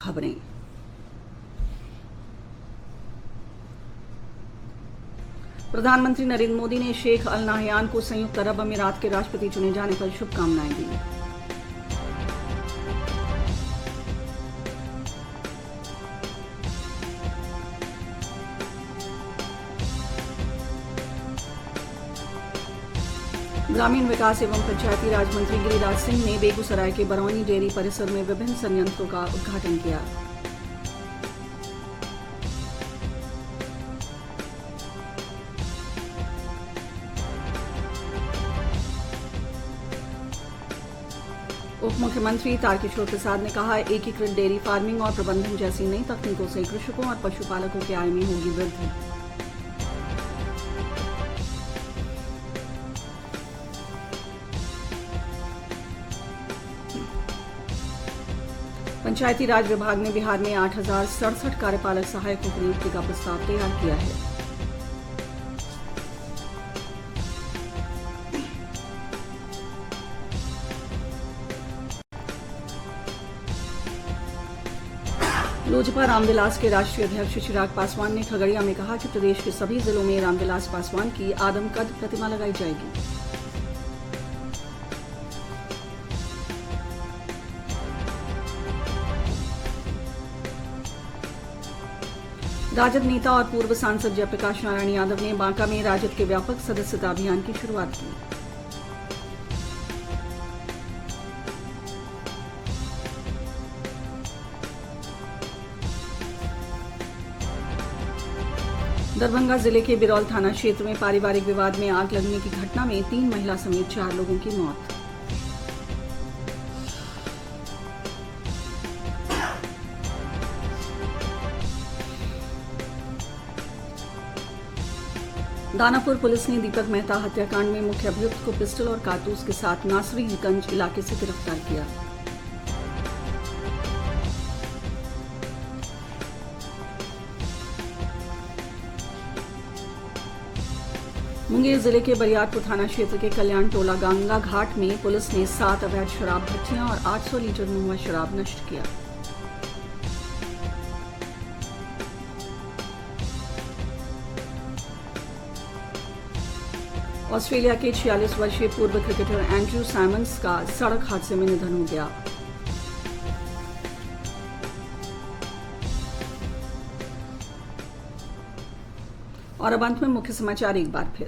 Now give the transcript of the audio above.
खबरें। प्रधानमंत्री नरेंद्र मोदी ने शेख अल नाहयान को संयुक्त अरब अमीरात के राष्ट्रपति चुने जाने पर शुभकामनाएं दी। ग्रामीण विकास एवं पंचायती राज मंत्री गिरिराज सिंह ने बेगूसराय के बरौनी डेयरी परिसर में विभिन्न संयंत्रों का उद्घाटन किया। उप मुख्यमंत्री तारकिशोर प्रसाद ने कहा, एकीकृत डेयरी फार्मिंग और प्रबंधन जैसी नई तकनीकों से कृषकों और पशुपालकों के आय में होगी वृद्धि। पंचायती राज विभाग ने बिहार में 8,067 कार्यपालक सहायकों की नियुक्ति का प्रस्ताव तैयार किया है। लोजपा रामविलास के राष्ट्रीय अध्यक्ष चिराग पासवान ने खगड़िया में कहा कि प्रदेश के सभी जिलों में रामविलास पासवान की आदमकद प्रतिमा लगाई जाएगी। राजद नेता और पूर्व सांसद जयप्रकाश नारायण यादव ने बांका में राजद के व्यापक सदस्यता अभियान की शुरुआत की। दरभंगा जिले के बिरौल थाना क्षेत्र में पारिवारिक विवाद में आग लगने की घटना में 3 महिला समेत 4 लोगों की मौत। दानापुर पुलिस ने दीपक मेहता हत्याकांड में मुख्य अभियुक्त को पिस्टल और कारतूस के साथ नासरीगंज इलाके से गिरफ्तार किया। मुंगेर जिले के बरियारपुर थाना क्षेत्र के कल्याण टोला गंगा घाट में पुलिस ने 7 अवैध शराब भट्टियां और 800 लीटर महुआ शराब नष्ट किया। ऑस्ट्रेलिया के 46 वर्षीय पूर्व क्रिकेटर एंड्रयू साइमंस का सड़क हादसे में निधन हो गया। और अब अंत में मुख्य समाचार एक बार फिर।